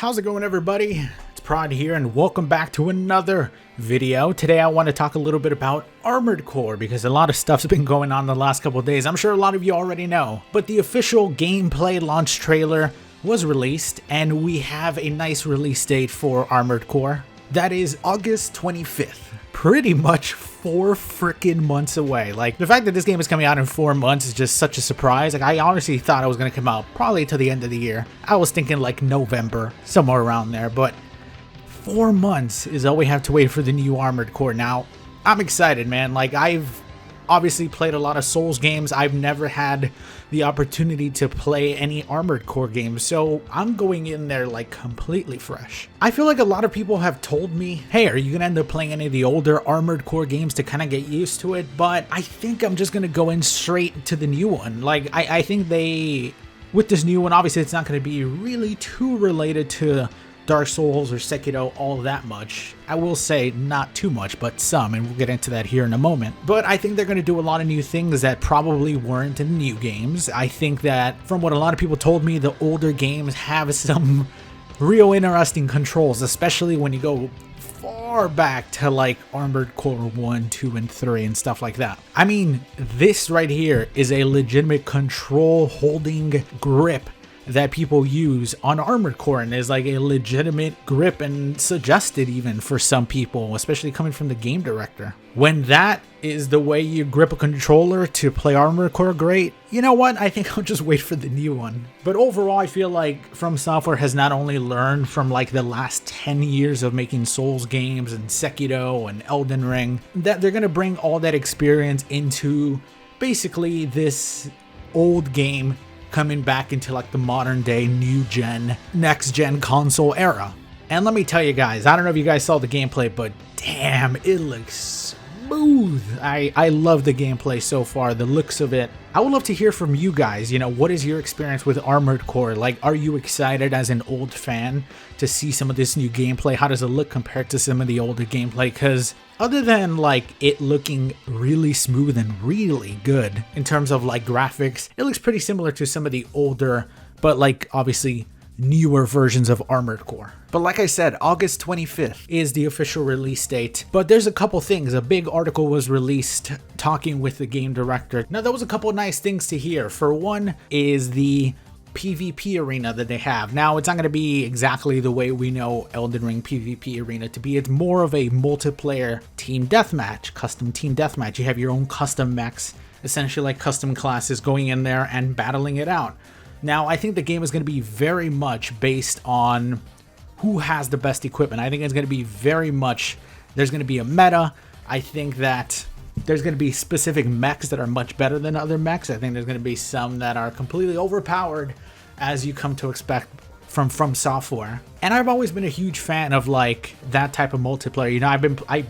How's it going, everybody? It's Prod here and welcome back to another video. Today I want to talk a little bit about Armored Core because a lot of stuff's been going on the last couple of days. I'm sure a lot of you already know, but the official gameplay launch trailer was released and we have a nice release date for Armored Core. That is August 25th. Pretty much 4 freaking months away. Like, the fact that this game is coming out in 4 months is just such a surprise. Like, I honestly thought it was going to come out probably to the end of the year. I was thinking like November, somewhere around there, but 4 months is all we have to wait for the new Armored Core. Now, I'm excited, man. Like, I've obviously played a lot of Souls games. I've never had the opportunity to play any Armored Core games, so I'm going in there like completely fresh. I feel like a lot of people have told me, hey, are you gonna end up playing any of the older Armored Core games to kind of get used to it? But I think I'm just gonna go in straight to the new one. Like, I think with this new one, obviously it's not gonna be really too related to Dark Souls or Sekiro all that much. I will say not too much, but some, and we'll get into that here in a moment. But I think they're going to do a lot of new things that probably weren't in new games. I think that from what a lot of people told me, the older games have some real interesting controls, especially when you go far back to like Armored Core 1, 2, and 3 and stuff like that. I mean, this right here is a legitimate control holding grip that people use on Armored Core, and is like a legitimate grip and suggested even for some people, especially coming from the game director. When that is the way you grip a controller to play Armored Core, great. You know what? I think I'll just wait for the new one. But overall, I feel like From Software has not only learned from like the last 10 years of making Souls games and Sekiro and Elden Ring, that they're going to bring all that experience into basically this old game coming back into like the modern day, new gen, next gen console era. And let me tell you guys, I don't know if you guys saw the gameplay, but damn, it looks smooth. I love the gameplay so far, the looks of it. I would love to hear from you guys. You know, what is your experience with Armored Core? Like, are you excited as an old fan to see some of this new gameplay? How does it look compared to some of the older gameplay? Because other than like it looking really smooth and really good in terms of like graphics, it looks pretty similar to some of the older, but like obviously newer versions of Armored Core. But like I said, August 25th is the official release date. But there's a couple things. A big article was released talking with the game director. Now, there was a couple nice things to hear. For one is the PvP arena that they have. Now, it's not going to be exactly the way we know Elden Ring PvP arena to be. It's more of a multiplayer team deathmatch, custom team deathmatch. You have your own custom mechs, essentially like custom classes, going in there and battling it out. Now, I think the game is going to be very much based on who has the best equipment. I think it's going to be very much, there's going to be a meta. I think that there's going to be specific mechs that are much better than other mechs. I think there's going to be some that are completely overpowered, as you come to expect from Software. And I've always been a huge fan of like that type of multiplayer. You know, I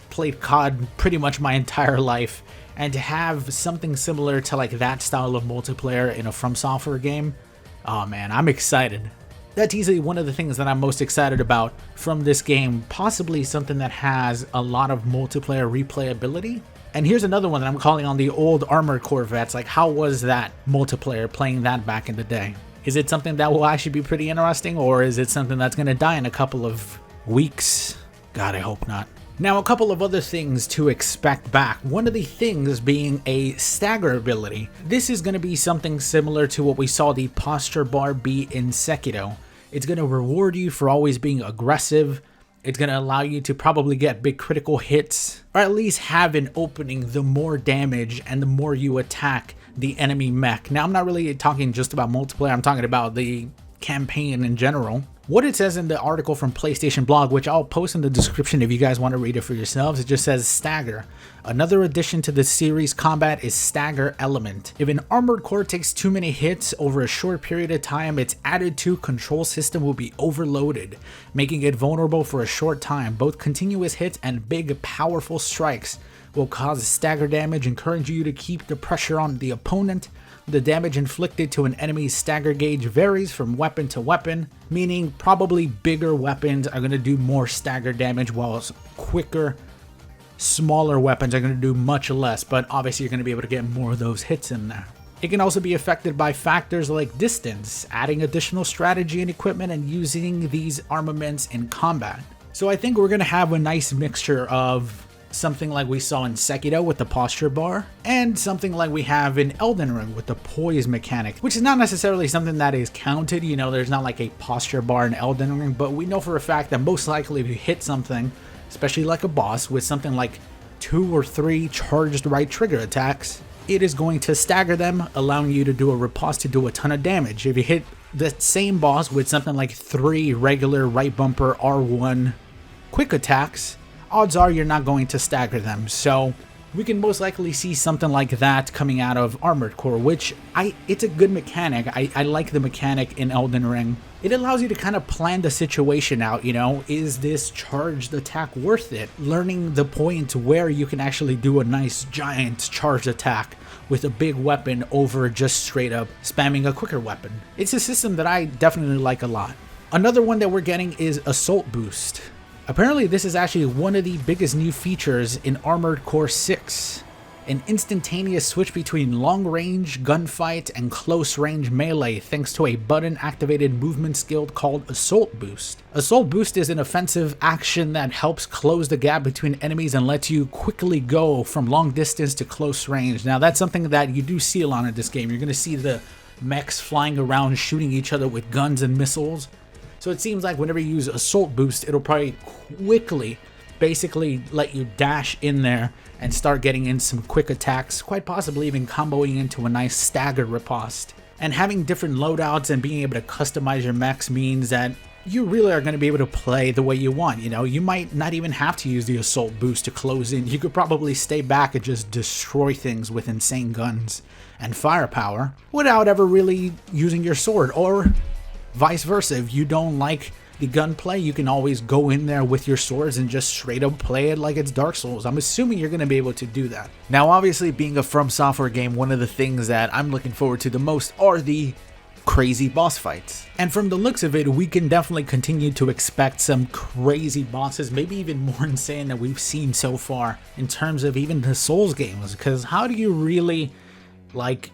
played COD pretty much my entire life, and to have something similar to like that style of multiplayer in a From Software game, oh man, I'm excited. That's easily one of the things that I'm most excited about from this game, possibly something that has a lot of multiplayer replayability. And here's another one that I'm calling on the old Armored Core vets. Like, how was that multiplayer, playing that back in the day? Is it something that will actually be pretty interesting, or is it something that's going to die in a couple of weeks? God, I hope not. Now, a couple of other things to expect back. One of the things being a stagger ability. This is going to be something similar to what we saw the posture bar be in Sekiro. It's going to reward you for always being aggressive. It's going to allow you to probably get big critical hits, or at least have an opening the more damage and the more you attack the enemy mech. Now, I'm not really talking just about multiplayer. I'm talking about the campaign in general. What it says in the article from PlayStation Blog, which I'll post in the description if you guys want to read it for yourselves, it just says stagger. Another addition to the series combat is stagger element. If an Armored Core takes too many hits over a short period of time, its added to control system will be overloaded, making it vulnerable for a short time. Both continuous hits and big, powerful strikes will cause stagger damage, encouraging you to keep the pressure on the opponent. The damage inflicted to an enemy's stagger gauge varies from weapon to weapon, meaning probably bigger weapons are going to do more stagger damage, while quicker, smaller weapons are going to do much less, but obviously you're going to be able to get more of those hits in there. It can also be affected by factors like distance, adding additional strategy and equipment, and using these armaments in combat. So I think we're going to have a nice mixture of something like we saw in Sekiro with the posture bar, and something like we have in Elden Ring with the poise mechanic, which is not necessarily something that is counted. You know, there's not like a posture bar in Elden Ring, but we know for a fact that most likely if you hit something, especially like a boss, with something like 2 or 3 charged right trigger attacks, it is going to stagger them, allowing you to do a riposte to do a ton of damage. If you hit the same boss with something like 3 regular right bumper R1 quick attacks, odds are you're not going to stagger them. So we can most likely see something like that coming out of Armored Core, which it's a good mechanic. I like the mechanic in Elden Ring. It allows you to kind of plan the situation out, you know, is this charged attack worth it? Learning the point where you can actually do a nice giant charged attack with a big weapon over just straight up spamming a quicker weapon. It's a system that I definitely like a lot. Another one that we're getting is Assault Boost. Apparently this is actually one of the biggest new features in Armored Core 6. An instantaneous switch between long-range gunfight and close-range melee thanks to a button-activated movement skill called Assault Boost. Assault Boost is an offensive action that helps close the gap between enemies and lets you quickly go from long distance to close range. Now that's something that you do see a lot in this game. You're going to see the mechs flying around shooting each other with guns and missiles. So it seems like whenever you use Assault Boost, it'll probably quickly basically let you dash in there and start getting in some quick attacks, quite possibly even comboing into a nice stagger riposte. And having different loadouts and being able to customize your mechs means that you really are going to be able to play the way you want. You know, you might not even have to use the Assault Boost to close in. You could probably stay back and just destroy things with insane guns and firepower without ever really using your sword, or vice versa. If you don't like the gunplay, you can always go in there with your swords and just straight up play it like it's Dark Souls. I'm assuming you're going to be able to do that. Now, obviously, being a From Software game, one of the things that I'm looking forward to the most are the crazy boss fights. And from the looks of it, we can definitely continue to expect some crazy bosses, maybe even more insane than we've seen so far in terms of even the Souls games. Because how do you really, like,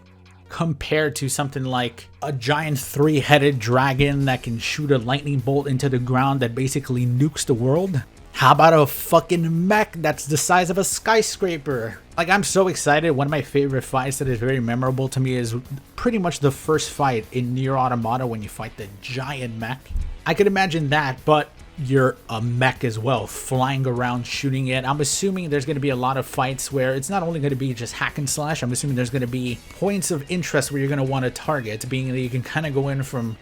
compared to something like a giant 3-headed dragon that can shoot a lightning bolt into the ground that basically nukes the world? How about a fucking mech that's the size of a skyscraper? Like, I'm so excited. One of my favorite fights that is very memorable to me is pretty much the first fight in Nier Automata when you fight the giant mech. I could imagine that, but you're a mech as well, flying around shooting it. I'm assuming there's going to be a lot of fights where it's not only going to be just hack and slash. I'm assuming there's going to be points of interest where you're going to want to target, being that you can kind of go in from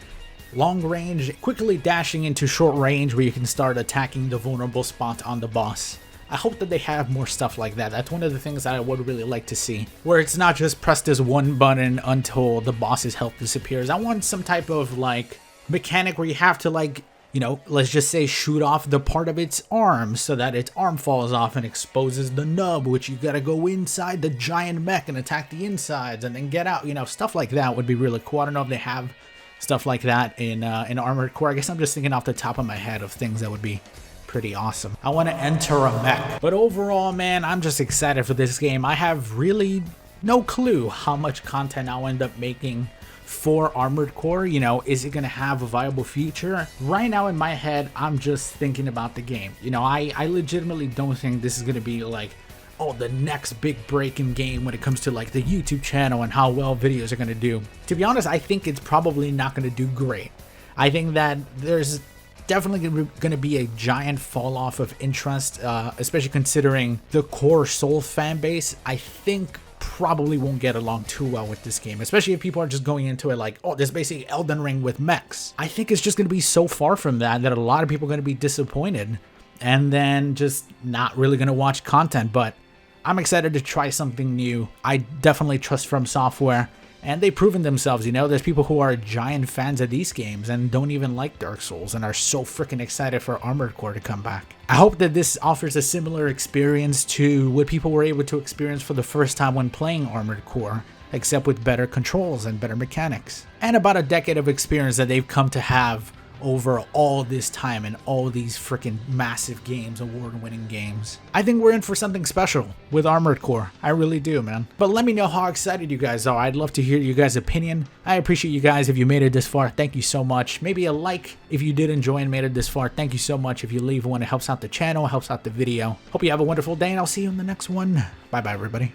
long range, quickly dashing into short range where you can start attacking the vulnerable spot on the boss. I hope that they have more stuff like that. That's one of the things that I would really like to see, where it's not just press this one button until the boss's health disappears. I want some type of like mechanic where you have to, like, you know, let's just say shoot off the part of its arm so that its arm falls off and exposes the nub, which you gotta go inside the giant mech and attack the insides and then get out. You know, stuff like that would be really cool. I don't know if they have stuff like that in Armored Core. I guess I'm just thinking off the top of my head of things that would be pretty awesome. I want to enter a mech. But overall, man, I'm just excited for this game. I have really no clue how much content I'll end up making for Armored Core. You know, is it going to have a viable future? Right now in my head, I'm just thinking about the game. You know, I legitimately don't think this is going to be like, oh, the next big break in game when it comes to like the YouTube channel and how well videos are going to do. To be honest, I think it's probably not going to do great. I think that there's definitely going to be a giant fall off of interest, especially considering the core Souls fan base. I think probably won't get along too well with this game, especially if people are just going into it like, oh, this is basically Elden Ring with mechs. I think it's just going to be so far from that a lot of people are going to be disappointed and then just not really going to watch content. But I'm excited to try something new. I definitely trust From Software, and they've proven themselves. You know, there's people who are giant fans of these games and don't even like Dark Souls and are so freaking excited for Armored Core to come back. I hope that this offers a similar experience to what people were able to experience for the first time when playing Armored Core, except with better controls and better mechanics, and about a decade of experience that they've come to have over all this time and all these freaking massive games, award-winning games. I think we're in for something special with Armored Core. I really do, man. But let me know how excited you guys are. I'd love to hear you guys' opinion. I appreciate you guys if you made it this far. Thank you so much. Maybe a like if you did enjoy and made it this far. Thank you so much. If you leave one, it helps out the channel, helps out the video. Hope you have a wonderful day, and I'll see you in the next one. Bye-bye, everybody.